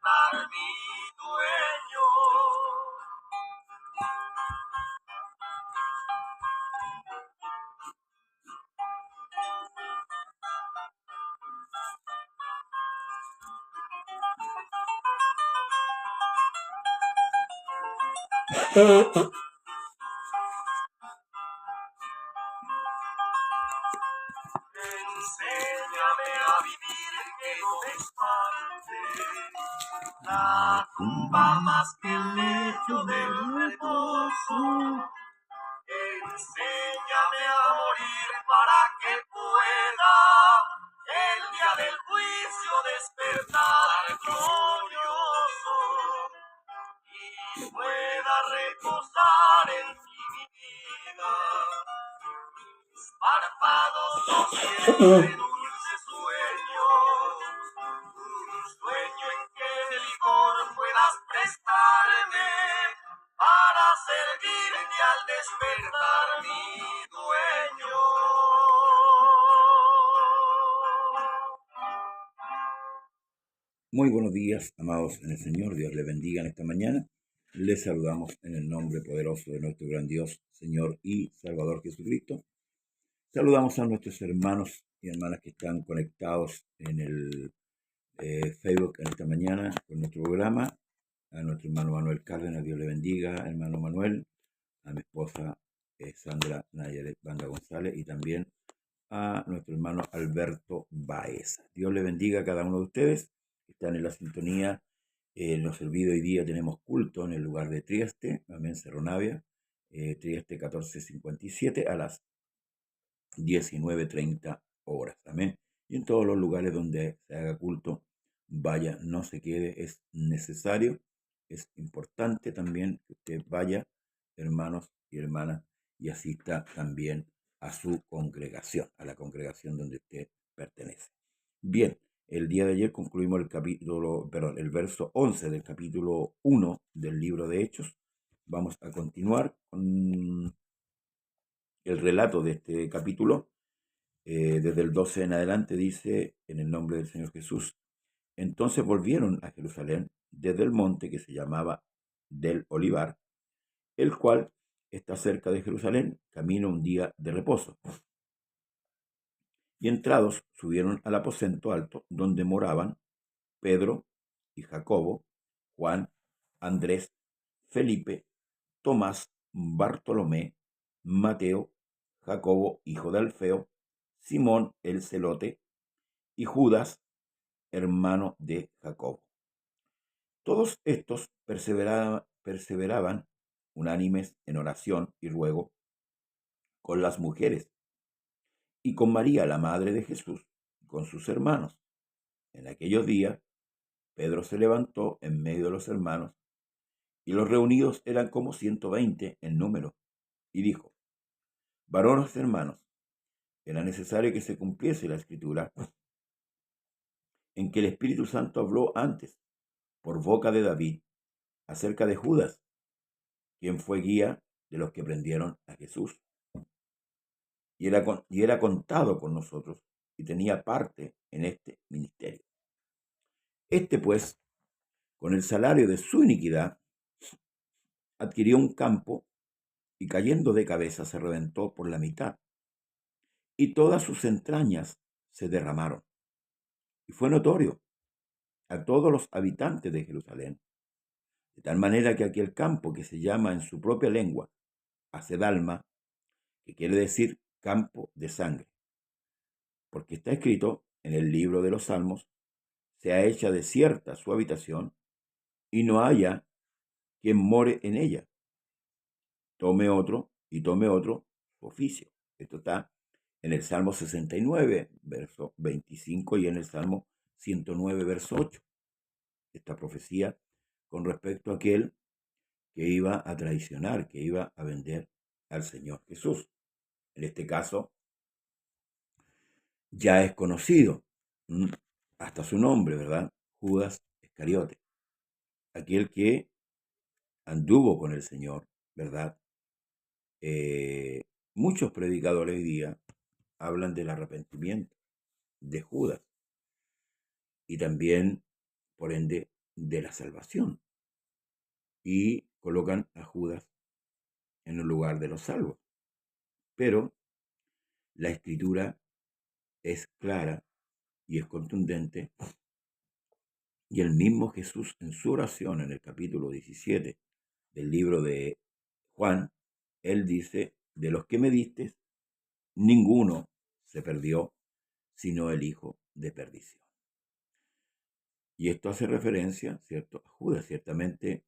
despertar mi dueño. Enséñame a vivir que no me espante la tumba más que el lecho del reposo. Enséñame a morir para que pueda el día del juicio despertar glorioso y pueda reposar en ti mi vida. Mis párpados no siempre dulce sueño, un sueño en que de vigor puedas prestarme para servirte al despertar mi dueño. Muy buenos días, amados en el Señor. Dios les bendiga en esta mañana. Les saludamos en el nombre poderoso de nuestro gran Dios, Señor y Salvador Jesucristo. Saludamos a nuestros hermanos y hermanas que están conectados en el Facebook en esta mañana con nuestro programa. A nuestro hermano Manuel Cárdenas, Dios le bendiga, hermano Manuel. A mi esposa Sandra Nayaret Banda González y también a nuestro hermano Alberto Baeza. Dios le bendiga a cada uno de ustedes que están en la sintonía. En los servicios hoy día tenemos culto en el lugar de Trieste, amén, Cerro Navia, Trieste 1457 a las 19:30 horas, amén. Y en todos los lugares donde se haga culto, vaya, no se quede, es necesario, es importante también que usted vaya, hermanos y hermanas, y asista también a su congregación, a la congregación donde usted pertenece. Bien, el día de ayer concluimos el verso 11 del capítulo 1 del libro de Hechos. Vamos a continuar con el relato de este capítulo. Desde el 12 en adelante dice, en el nombre del Señor Jesús. Entonces volvieron a Jerusalén desde el monte que se llamaba del Olivar, el cual está cerca de Jerusalén, camino un día de reposo. Y entrados subieron al aposento alto, donde moraban Pedro y Jacobo, Juan, Andrés, Felipe, Tomás, Bartolomé, Mateo, Jacobo, hijo de Alfeo, Simón el celote, y Judas, hermano de Jacobo. Todos estos perseveraban unánimes en oración y ruego con las mujeres y con María, la madre de Jesús, y con sus hermanos. En aquellos días, Pedro se levantó en medio de los hermanos, y los reunidos eran como 120 en número, y dijo: varones hermanos, era necesario que se cumpliese la escritura en que el Espíritu Santo habló antes, por boca de David, acerca de Judas, quien fue guía de los que prendieron a Jesús. Y era contado con nosotros y tenía parte en este ministerio. Este, pues, con el salario de su iniquidad, adquirió un campo y cayendo de cabeza se reventó por la mitad, y todas sus entrañas se derramaron. Y fue notorio a todos los habitantes de Jerusalén, de tal manera que aquel campo, que se llama en su propia lengua Acedalma, que quiere decir campo de sangre, porque está escrito en el libro de los Salmos: sea hecha desierta su habitación, y no haya quien more en ella. Tome otro su oficio. Esto está en el Salmo 69, verso 25, y en el Salmo 109, verso 8. Esta profecía con respecto a aquel que iba a traicionar, que iba a vender al Señor Jesús. En este caso, ya es conocido hasta su nombre, ¿verdad? Judas Iscariote, aquel que anduvo con el Señor, ¿verdad? Muchos predicadores hoy día hablan del arrepentimiento de Judas y también, por ende, de la salvación y colocan a Judas en el lugar de los salvos. Pero la escritura es clara y es contundente, y el mismo Jesús en su oración en el capítulo 17 del libro de Juan, él dice: de los que me diste, ninguno se perdió, sino el hijo de perdición. Y esto hace referencia, ¿cierto?, a Judas. Ciertamente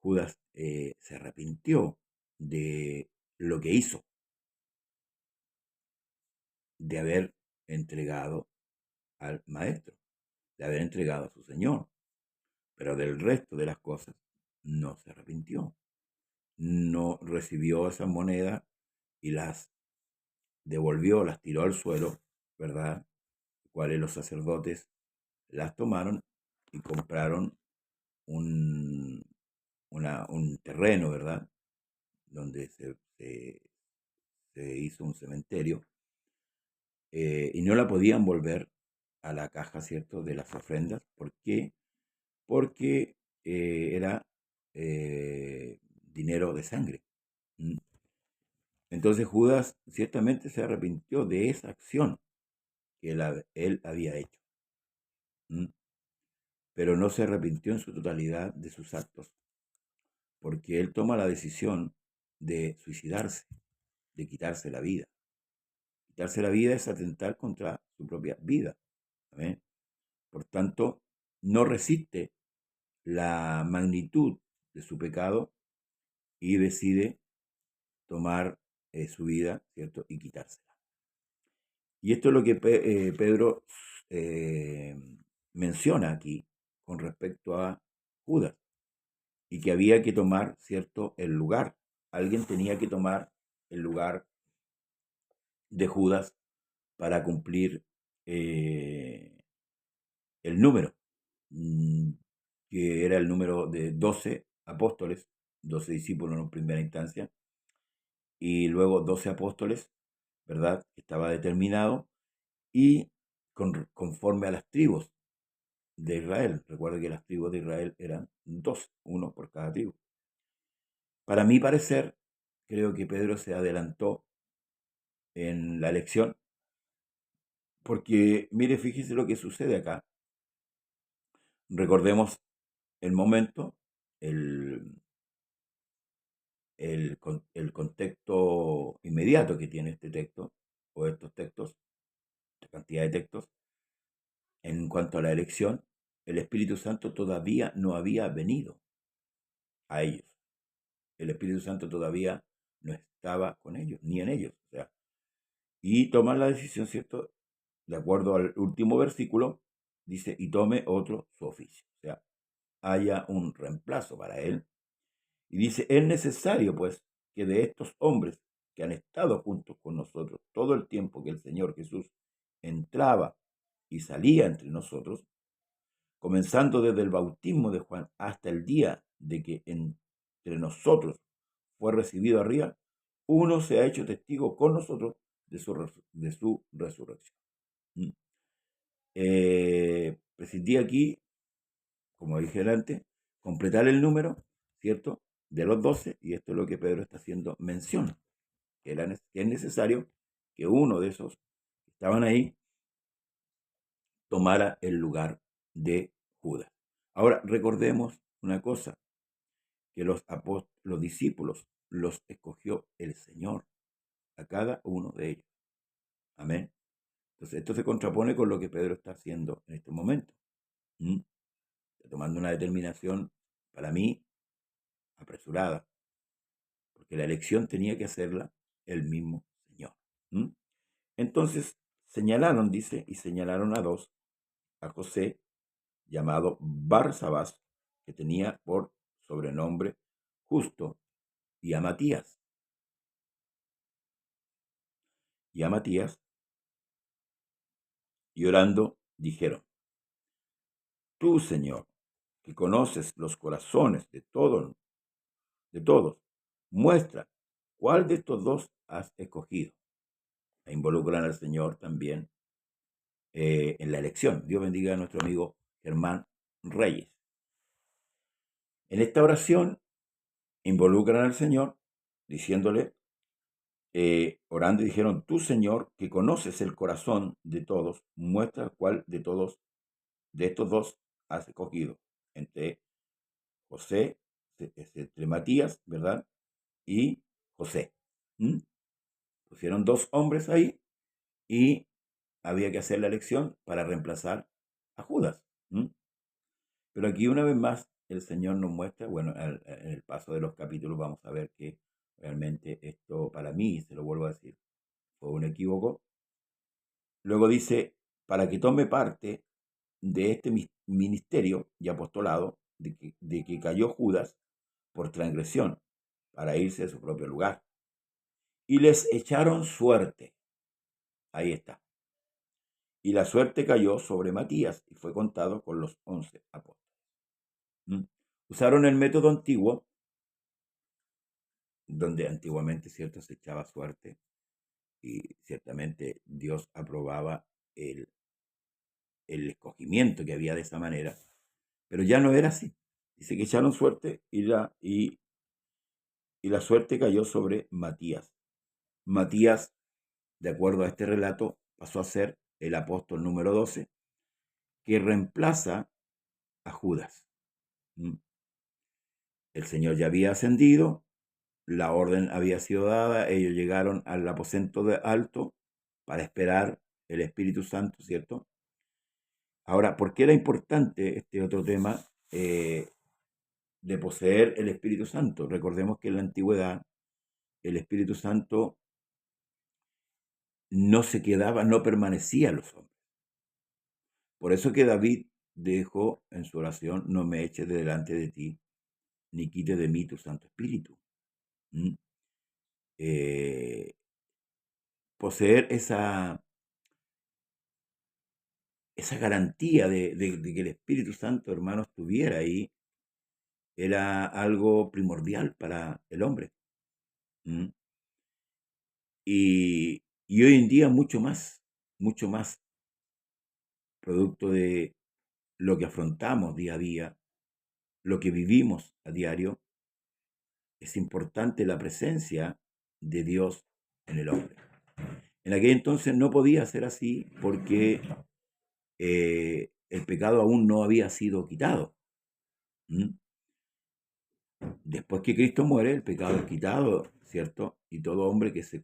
Judas se arrepintió de lo que hizo, de haber entregado al maestro, de haber entregado a su Señor, pero del resto de las cosas no se arrepintió. No recibió esas monedas y las devolvió, las tiró al suelo, ¿verdad? Cuales los sacerdotes las tomaron y compraron un terreno, ¿verdad?, donde se hizo un cementerio, y no la podían volver a la caja, ¿cierto?, de las ofrendas. ¿Por qué? Porque era dinero de sangre. ¿Mm? Entonces Judas ciertamente se arrepintió de esa acción que él había hecho. ¿Mm? Pero no se arrepintió en su totalidad de sus actos, porque él toma la decisión de suicidarse, de quitarse la vida. Quitarse la vida es atentar contra su propia vida. ¿Amén? Por tanto, no resiste la magnitud de su pecado y decide tomar su vida, ¿cierto?, y quitársela. Y esto es lo que Pedro menciona aquí con respecto a Judas, y que había que tomar, ¿cierto?, el lugar. Alguien tenía que tomar el lugar de Judas para cumplir el número, que era el número de 12 apóstoles, 12 discípulos en primera instancia, y luego 12 apóstoles, ¿verdad? Estaba determinado, y conforme a las tribus de Israel. Recuerda que las tribus de Israel eran 12, uno por cada tribu. Para mi parecer, creo que Pedro se adelantó en la elección, porque, mire, fíjese lo que sucede acá. Recordemos el momento, el contexto inmediato que tiene este texto, o estos textos, esta cantidad de textos. En cuanto a la elección, el Espíritu Santo todavía no había venido a ellos. El Espíritu Santo todavía no estaba con ellos, ni en ellos. O sea, y toman la decisión, ¿cierto? De acuerdo al último versículo, dice: y tome otro su oficio. O sea, haya un reemplazo para él. Y dice: es necesario, pues, que de estos hombres que han estado juntos con nosotros todo el tiempo que el Señor Jesús entraba y salía entre nosotros, comenzando desde el bautismo de Juan hasta el día de que entre nosotros fue recibido arriba, uno se ha hecho testigo con nosotros de su resurrección. Presentí aquí, como dije antes, completar el número, ¿cierto?, de los 12, y esto es lo que Pedro está haciendo mención, que es necesario que uno de esos que estaban ahí tomara el lugar de Judas. Ahora, recordemos una cosa, que los discípulos los escogió el Señor a cada uno de ellos. Amén. Entonces, esto se contrapone con lo que Pedro está haciendo en este momento. Está tomando una determinación, para mí, apresurada, porque la elección tenía que hacerla el mismo Señor. Entonces, señalaron, dice, y señalaron a dos: a José, llamado Barsabás, que tenía por sobrenombre Justo, y a Matías. Y orando dijeron: tú, Señor, que conoces los corazones de todos, muestra cuál de estos dos has escogido. E involucran al Señor también en la elección. Dios bendiga a nuestro amigo Germán Reyes. En esta oración involucran al Señor diciéndole, orando y dijeron, tú Señor, que conoces el corazón de todos, muestra cuál de estos dos has escogido, entre José, entre Matías, ¿verdad? Y José. ¿Mm? Pusieron dos hombres ahí y había que hacer la elección para reemplazar a Judas. ¿Mm? Pero aquí una vez más el Señor nos muestra, bueno, en el paso de los capítulos vamos a ver que realmente esto para mí, se lo vuelvo a decir, fue un equívoco. Luego dice, para que tome parte de este ministerio y apostolado de que cayó Judas por transgresión para irse a su propio lugar. Y les echaron suerte. Ahí está. Y la suerte cayó sobre Matías y fue contado con los 11 apóstoles. ¿Mm? Usaron el método antiguo, donde antiguamente, cierto, se echaba suerte y ciertamente Dios aprobaba el escogimiento que había de esa manera, pero ya no era así. Dice que echaron suerte y la suerte cayó sobre Matías. Matías, de acuerdo a este relato, pasó a ser el apóstol número 12, que reemplaza a Judas. ¿Mm? El Señor ya había ascendido, la orden había sido dada, ellos llegaron al aposento de alto para esperar el Espíritu Santo, ¿cierto? Ahora, ¿por qué era importante este otro tema de poseer el Espíritu Santo? Recordemos que en la antigüedad el Espíritu Santo no se quedaba, no permanecía en los hombres. Por eso que David dijo en su oración, no me eches de delante de ti, ni quite de mí tu Santo Espíritu. ¿Mm? Poseer esa garantía de que el Espíritu Santo, hermanos, estuviera ahí, era algo primordial para el hombre. ¿Mm? Y hoy en día mucho más, producto de lo que afrontamos día a día, lo que vivimos a diario, es importante la presencia de Dios en el hombre. En aquel entonces no podía ser así porque el pecado aún no había sido quitado. ¿Mm? Después que Cristo muere, el pecado es quitado, ¿cierto? Y todo hombre que se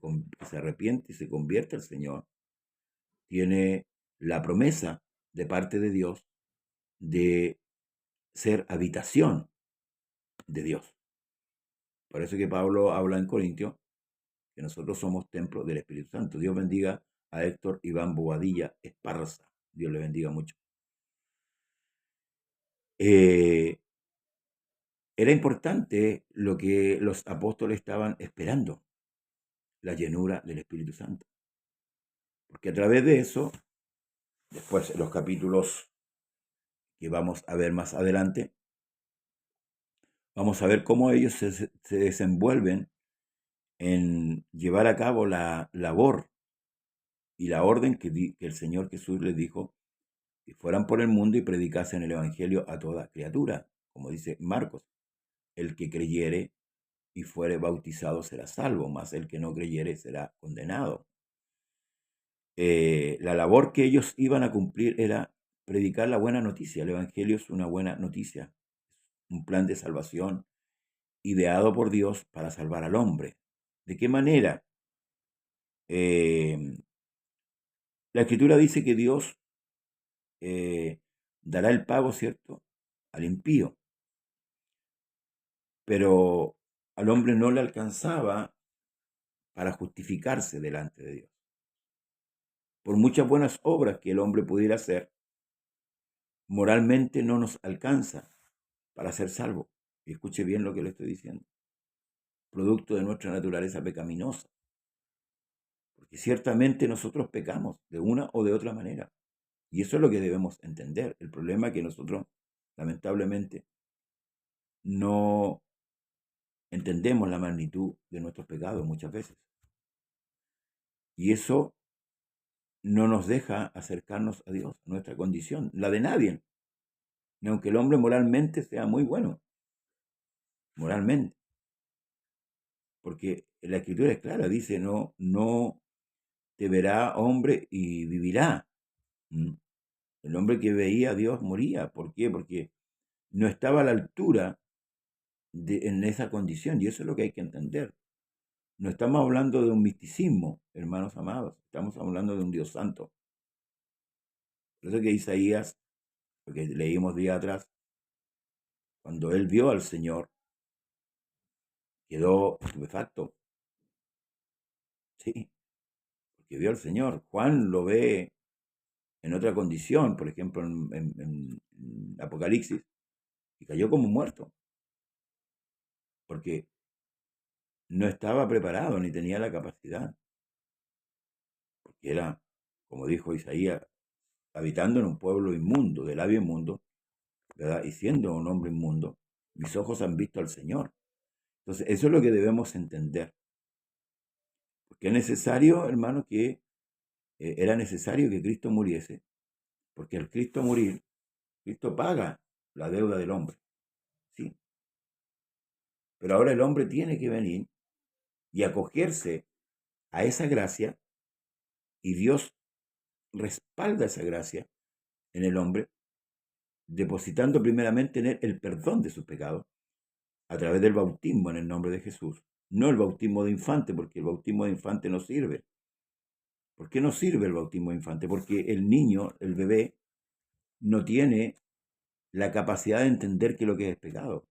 arrepiente y se convierte al Señor tiene la promesa de parte de Dios de ser habitación de Dios. Por eso que Pablo habla en Corintios que nosotros somos templo del Espíritu Santo. Dios bendiga a Héctor Iván Bobadilla Esparza. Dios le bendiga mucho. Era importante lo que los apóstoles estaban esperando, la llenura del Espíritu Santo. Porque a través de eso, después en los capítulos que vamos a ver más adelante, vamos a ver cómo ellos se desenvuelven en llevar a cabo la labor y la orden que el Señor Jesús les dijo que fueran por el mundo y predicasen el Evangelio a toda criatura, como dice Marcos. El que creyere y fuere bautizado será salvo, mas el que no creyere será condenado. La labor que ellos iban a cumplir era predicar la buena noticia. El Evangelio es una buena noticia, un plan de salvación ideado por Dios para salvar al hombre. ¿De qué manera? La Escritura dice que Dios dará el pago, ¿cierto?, al impío, pero al hombre no le alcanzaba para justificarse delante de Dios. Por muchas buenas obras que el hombre pudiera hacer, moralmente no nos alcanza para ser salvo. Y escuche bien lo que le estoy diciendo. Producto de nuestra naturaleza pecaminosa. Porque ciertamente nosotros pecamos de una o de otra manera. Y eso es lo que debemos entender. El problema es que nosotros, lamentablemente, no entendemos la magnitud de nuestros pecados muchas veces. Y eso no nos deja acercarnos a Dios, nuestra condición, la de nadie. Ni aunque el hombre moralmente sea muy bueno. moralmente. Porque la Escritura es clara, dice, no te verá hombre y vivirá. ¿Mm? El hombre que veía a Dios moría. ¿Por qué? Porque no estaba a la altura en esa condición, y eso es lo que hay que entender. No estamos hablando de un misticismo, hermanos amados, estamos hablando de un Dios santo. Por eso que Isaías, lo que leímos día atrás, cuando él vio al Señor, quedó estupefacto. Sí, porque vio al Señor. Juan lo ve en otra condición, por ejemplo, en Apocalipsis, y cayó como muerto, porque no estaba preparado ni tenía la capacidad, porque era, como dijo Isaías, habitando en un pueblo inmundo, de labio inmundo, ¿verdad? Y siendo un hombre inmundo, mis ojos han visto al Señor. Entonces, eso es lo que debemos entender. Porque es necesario, hermano, era necesario que Cristo muriese, porque al Cristo morir, Cristo paga la deuda del hombre, ¿sí? Pero ahora el hombre tiene que venir y acogerse a esa gracia, y Dios respalda esa gracia en el hombre, depositando primeramente en él el perdón de sus pecados a través del bautismo en el nombre de Jesús. No el bautismo de infante, porque el bautismo de infante no sirve. ¿Por qué no sirve el bautismo de infante? Porque el niño, el bebé, no tiene la capacidad de entender qué es lo que es pecado.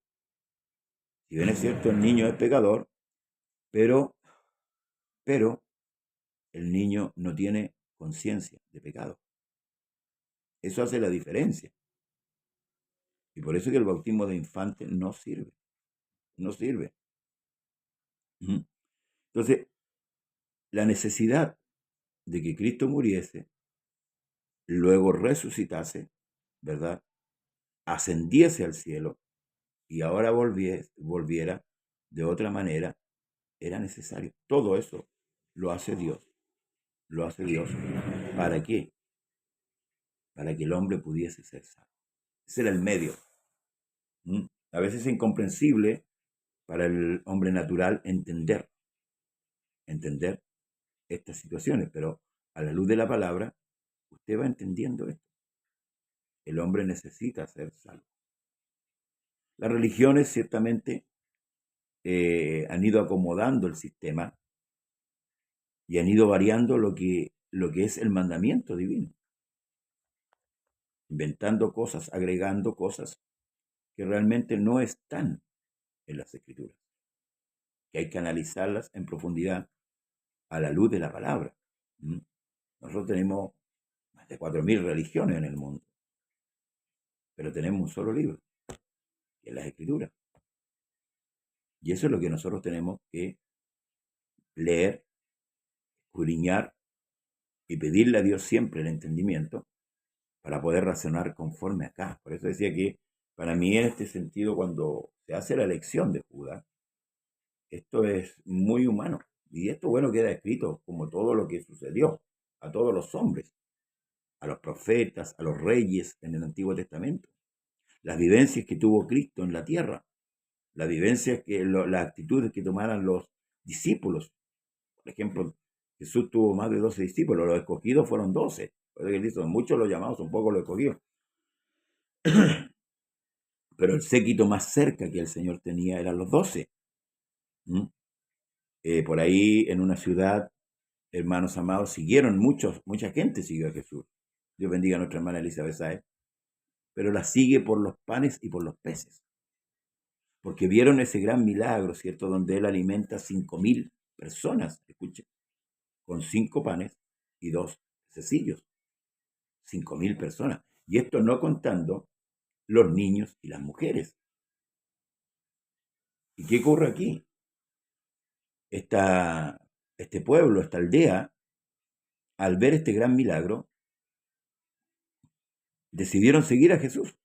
Si bien es cierto, el niño es pecador, pero el niño no tiene conciencia de pecado. Eso hace la diferencia. Y por eso que el bautismo de infante no sirve. No sirve. Entonces, la necesidad de que Cristo muriese, luego resucitase, ¿verdad? Ascendiese al cielo y ahora volviera de otra manera, era necesario. Todo eso lo hace Dios. Lo hace Dios. ¿Para qué? Para que el hombre pudiese ser salvo. Ese era el medio. A veces es incomprensible para el hombre natural entender estas situaciones, pero a la luz de la palabra, usted va entendiendo esto. El hombre necesita ser salvo. Las religiones ciertamente han ido acomodando el sistema y han ido variando lo que es el mandamiento divino, inventando cosas, agregando cosas que realmente no están en las Escrituras, que hay que analizarlas en profundidad a la luz de la palabra. Nosotros tenemos más de 4.000 religiones en el mundo, pero tenemos un solo libro, que es las Escrituras. Y eso es lo que nosotros tenemos que leer, escudriñar y pedirle a Dios siempre el entendimiento para poder razonar conforme acá. Por eso decía que para mí en este sentido, cuando se hace la elección de Judá, esto es muy humano. Y esto, bueno, queda escrito como todo lo que sucedió a todos los hombres, a los profetas, a los reyes en el Antiguo Testamento. Las vivencias que tuvo Cristo en la tierra, las vivencias las actitudes que tomaran los discípulos. Por ejemplo, Jesús tuvo más de 12 discípulos, los escogidos fueron 12. Por eso dice, muchos los llamados, son pocos los escogidos. Pero el séquito más cerca que el Señor tenía eran los 12. Por ahí en una ciudad, hermanos amados, mucha gente siguió a Jesús. Dios bendiga a nuestra hermana Elizabeth Sáez. Pero la sigue por los panes y por los peces. Porque vieron ese gran milagro, ¿cierto? Donde Él alimenta 5.000 personas, escuchen, con 5 panes y 2 pececillos. 5.000 personas. Y esto no contando los niños y las mujeres. ¿Y qué ocurre aquí? Este pueblo, esta aldea, al ver este gran milagro, decidieron seguir a Jesús.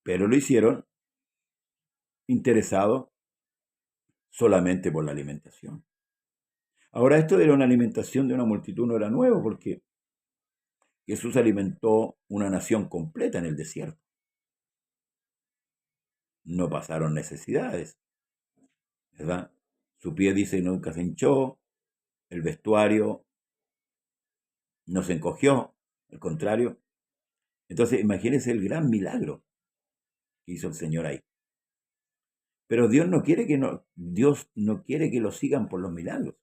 Pero lo hicieron interesados solamente por la alimentación. Ahora, esto de una alimentación de una multitud no era nuevo, porque Jesús alimentó una nación completa en el desierto. no pasaron necesidades, ¿verdad? Su pie dice nunca se hinchó, el vestuario no se encogió, al contrario. Entonces, imagínense el gran milagro que hizo el Señor ahí. Pero Dios no quiere que lo sigan por los milagros,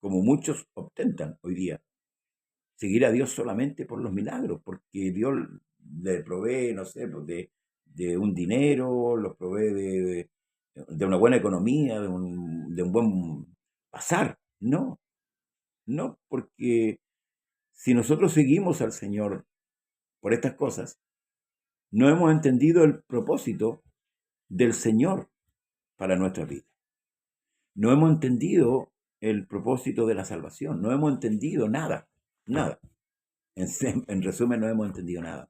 como muchos ostentan hoy día. Seguir a Dios solamente por los milagros, porque Dios le provee, no sé, pues de un dinero, los provee de una buena economía, de un buen pasar. No, no, porque si nosotros seguimos al Señor por estas cosas, no hemos entendido el propósito del Señor para nuestra vida. No hemos entendido el propósito de la salvación. No hemos entendido nada. Nada. En resumen, no hemos entendido nada.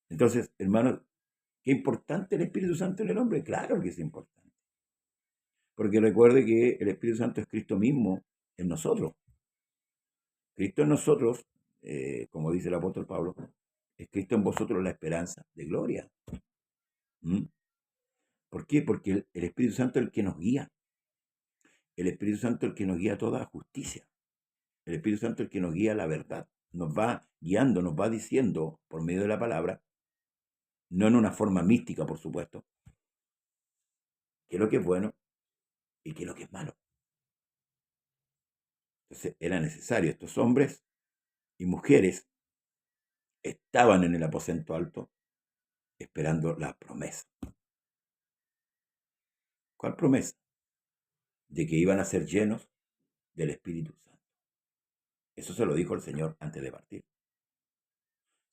Entonces, hermanos, ¿qué importante el Espíritu Santo en el hombre? Claro que es importante. Porque recuerde que el Espíritu Santo es Cristo mismo en nosotros. Cristo en nosotros, como dice el apóstol Pablo, es Cristo en vosotros la esperanza de gloria. ¿Mm? ¿Por qué? Porque el Espíritu Santo es el que nos guía. El Espíritu Santo es el que nos guía a toda justicia. El Espíritu Santo es el que nos guía a la verdad. Nos va guiando, nos va diciendo por medio de la palabra, no en una forma mística, por supuesto, qué es lo que es bueno y qué es lo que es malo. Entonces era necesario. Estos hombres y mujeres estaban en el aposento alto esperando la promesa. ¿Cuál promesa? De que iban a ser llenos del Espíritu Santo. Eso se lo dijo el Señor antes de partir.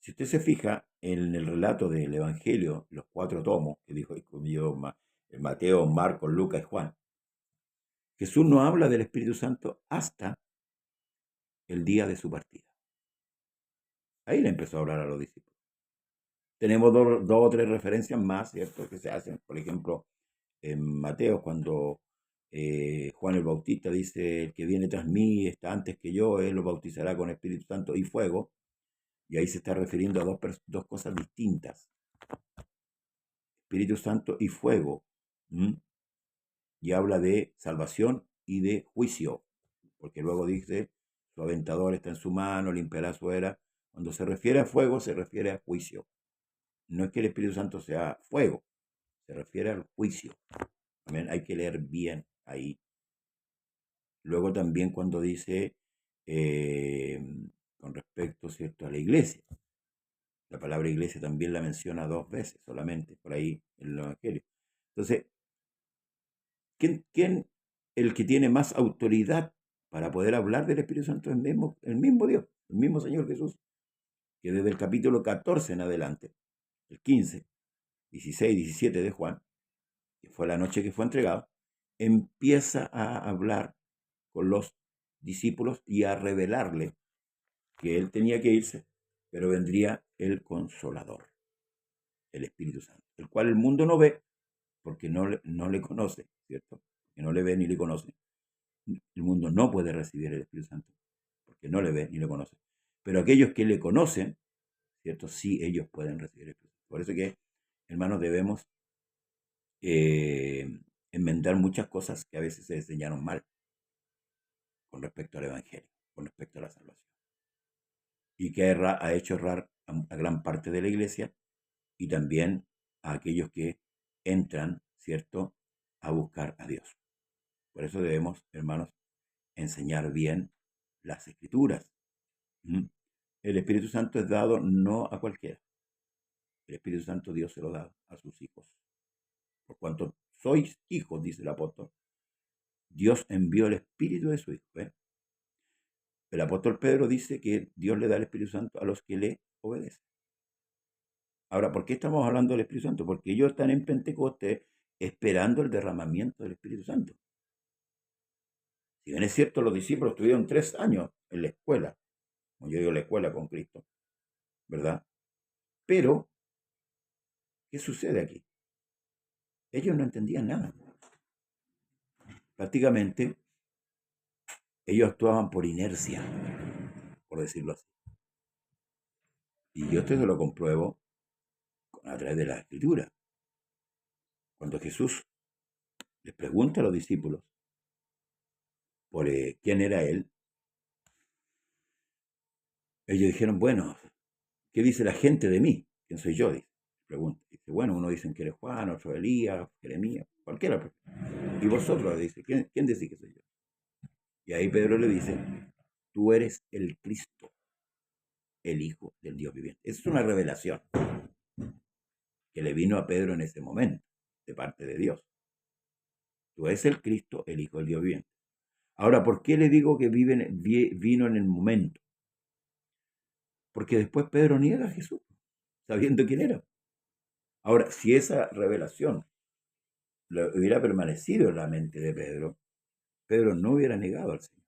Si usted se fija en el relato del Evangelio, los 4 tomos que dijo Mateo, Marcos, Lucas y Juan, Jesús no habla del Espíritu Santo hasta el día de su partida. Ahí le empezó a hablar a los discípulos. Tenemos dos o tres referencias más, ¿cierto?, que se hacen. Por ejemplo, en Mateo, cuando Juan el Bautista dice, el que viene tras mí está antes que yo, él lo bautizará con Espíritu Santo y fuego. Y ahí se está refiriendo a dos cosas distintas. Espíritu Santo y fuego. Y habla de salvación y de juicio. Porque luego dice, su aventador está en su mano, limpiará su era. Cuando se refiere a fuego, se refiere a juicio. No es que el Espíritu Santo sea fuego, se refiere al juicio. Amén. Hay que leer bien ahí. Luego también cuando dice con respecto, ¿cierto?, a la iglesia. La palabra iglesia también la menciona 2 veces solamente, por ahí en el Evangelio. Entonces, ¿quién el que tiene más autoridad para poder hablar del Espíritu Santo? El mismo Dios, el mismo Señor Jesús, que desde el capítulo 14 en adelante, el 15, 16, 17 de Juan, que fue la noche que fue entregado, empieza a hablar con los discípulos y a revelarle que él tenía que irse, pero vendría el Consolador, el Espíritu Santo, el cual el mundo no ve porque no le conoce, ¿cierto? Que no le ve ni le conoce. El mundo no puede recibir el Espíritu Santo porque no le ve ni le conoce. Pero aquellos que le conocen, ¿cierto?, sí, ellos pueden recibir el Espíritu Santo. Por eso que, hermanos, debemos enmendar muchas cosas que a veces se enseñaron mal con respecto al Evangelio, con respecto a la salvación. Y que ha hecho errar a gran parte de la iglesia y también a aquellos que entran, ¿cierto?, a buscar a Dios. Por eso debemos, hermanos, enseñar bien las Escrituras. El Espíritu Santo es dado no a cualquiera. El Espíritu Santo Dios se lo da a sus hijos. Por cuanto sois hijos, dice el apóstol, Dios envió el Espíritu de su Hijo. El apóstol Pedro dice que Dios le da el Espíritu Santo a los que le obedecen. Ahora, ¿por qué estamos hablando del Espíritu Santo? Porque ellos están en Pentecostés esperando el derramamiento del Espíritu Santo. Si bien es cierto, los discípulos estuvieron 3 años en la escuela, como yo digo, la escuela con Cristo, ¿verdad? Pero, ¿qué sucede aquí? Ellos no entendían nada. Prácticamente, ellos actuaban por inercia, por decirlo así. Y yo esto se lo compruebo a través de la Escritura. Cuando Jesús les pregunta a los discípulos por quién era él, ellos dijeron, bueno, ¿qué dice la gente de mí? ¿Quién soy yo? Dice, pregunta. Dice, bueno, uno dicen que eres Juan, otro Elías, Jeremías, cualquiera. Y vosotros, dice, ¿quién decís que soy yo? Y ahí Pedro le dice, tú eres el Cristo, el Hijo del Dios viviente. Esa es una revelación que le vino a Pedro en ese momento, de parte de Dios. Tú eres el Cristo, el Hijo del Dios viviente. Ahora, ¿por qué le digo que vino en el momento? Porque después Pedro niega a Jesús, sabiendo quién era. Ahora, si esa revelación hubiera permanecido en la mente de Pedro, Pedro no hubiera negado al Señor.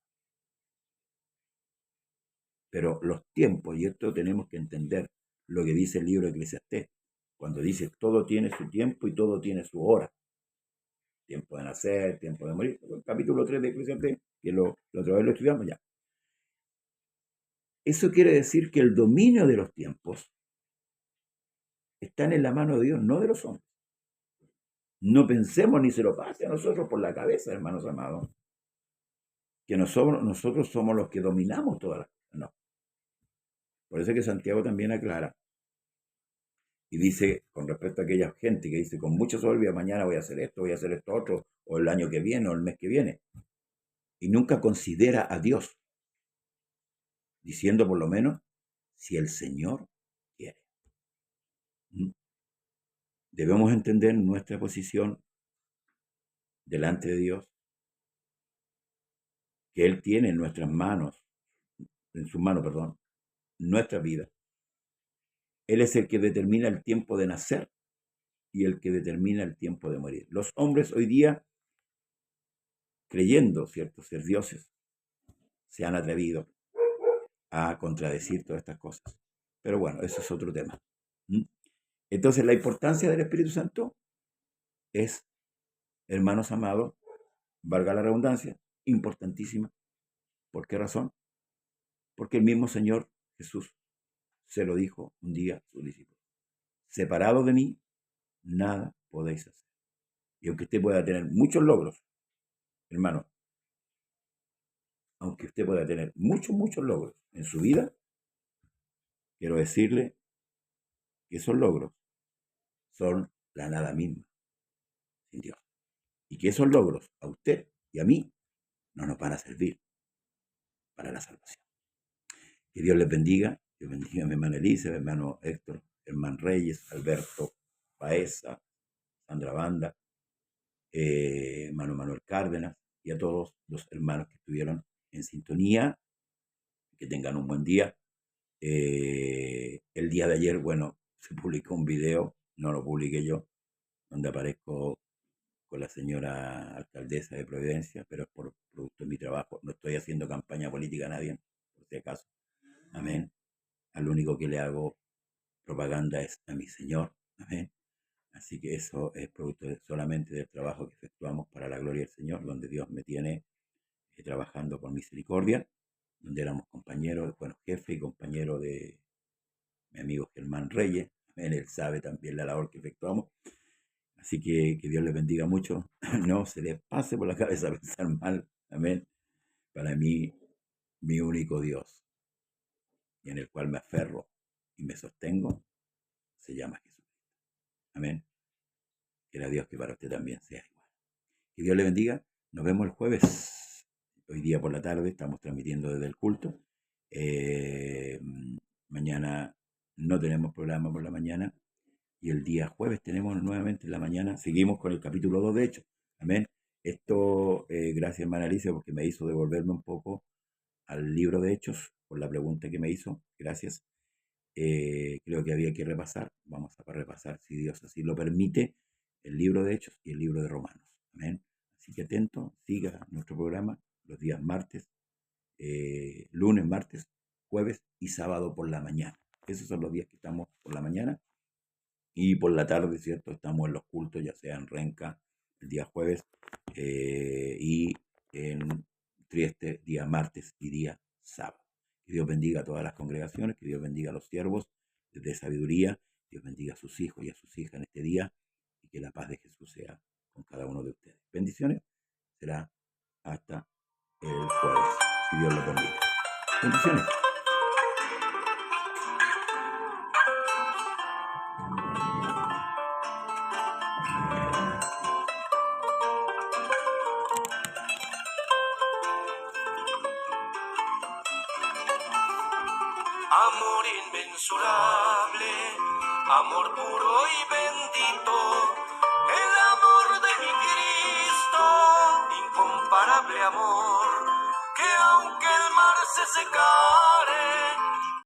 Pero los tiempos, y esto tenemos que entender lo que dice el libro de Eclesiastés, cuando dice todo tiene su tiempo y todo tiene su hora. Tiempo de nacer, tiempo de morir. El capítulo 3 de Eclesiastés, que la otra vez lo estudiamos ya. Eso quiere decir que el dominio de los tiempos están en la mano de Dios, no de los hombres. No pensemos ni se lo pase a nosotros por la cabeza, hermanos amados, que nosotros somos los que dominamos todas las cosas. No. Por eso es que Santiago también aclara y dice, con respecto a aquella gente que dice, con mucha soberbia, mañana voy a hacer esto otro, o el año que viene, o el mes que viene, y nunca considera a Dios, diciendo por lo menos, si el Señor quiere. Debemos entender nuestra posición delante de Dios, que Él tiene en nuestras manos, en sus manos, perdón, nuestra vida. Él es el que determina el tiempo de nacer y el que determina el tiempo de morir. Los hombres hoy día, creyendo, ¿cierto?, ser dioses, se han atrevido a contradecir todas estas cosas. Pero bueno, eso es otro tema. Entonces, la importancia del Espíritu Santo es, hermanos amados, valga la redundancia, importantísima. ¿Por qué razón? Porque el mismo Señor Jesús se lo dijo un día a sus discípulos. Separado de mí, nada podéis hacer. Y aunque usted pueda tener muchos logros, hermano, aunque usted pueda tener muchos logros en su vida, quiero decirle que esos logros son la nada misma sin Dios. Y que esos logros a usted y a mí no nos van a servir para la salvación. Que Dios les bendiga. Dios bendiga a mi hermana Elisa, a mi hermano Héctor, hermano Reyes, Alberto Paesa, Sandra Banda, hermano Manuel Cárdenas y a todos los hermanos que estuvieron en sintonía. Que tengan un buen día. El día de ayer, bueno, se publicó un video, no lo publiqué yo, donde aparezco con la señora alcaldesa de Providencia, pero es por producto de mi trabajo. No estoy haciendo campaña política a nadie, por si acaso. Amén. Al único que le hago propaganda es a mi Señor. Amén. Así que eso es producto solamente del trabajo que efectuamos para la gloria del Señor, donde Dios me tiene trabajando por misericordia, donde éramos compañeros, bueno, jefe y compañero de mi amigo Germán Reyes. Amén. Él sabe también la labor que efectuamos. Así que Dios les bendiga mucho. No se les pase por la cabeza pensar mal. Amén. Para mí, mi único Dios, y en el cual me aferro y me sostengo, se llama Jesucristo. Amén. Quiera Dios que para usted también sea igual. Que Dios le bendiga. Nos vemos el jueves. Hoy día por la tarde estamos transmitiendo desde el culto. Mañana no tenemos programa por la mañana. Y el día jueves tenemos nuevamente en la mañana. Seguimos con el capítulo 2 de Hechos. Amén. Esto, gracias hermana Alicia, porque me hizo devolverme un poco al libro de Hechos por la pregunta que me hizo. Gracias. Creo que había que repasar. Vamos a repasar, si Dios así lo permite, el libro de Hechos y el libro de Romanos. Amén. Así que atento, siga nuestro programa los días martes, lunes, martes, jueves y sábado por la mañana. Esos son los días que estamos por la mañana. Y por la tarde, ¿cierto? Estamos en los cultos, ya sea en Renca, el día jueves, y en Trieste, día martes y día sábado. Que Dios bendiga a todas las congregaciones, que Dios bendiga a los siervos de sabiduría, Dios bendiga a sus hijos y a sus hijas en este día, y y que la paz de Jesús sea con cada uno de ustedes. Bendiciones. Será hasta el jueves, si Dios lo permite. Bendiciones. Amor inmensurable, amor puro y bendito, el amor de mi Cristo, incomparable amor, que aunque el mar se seca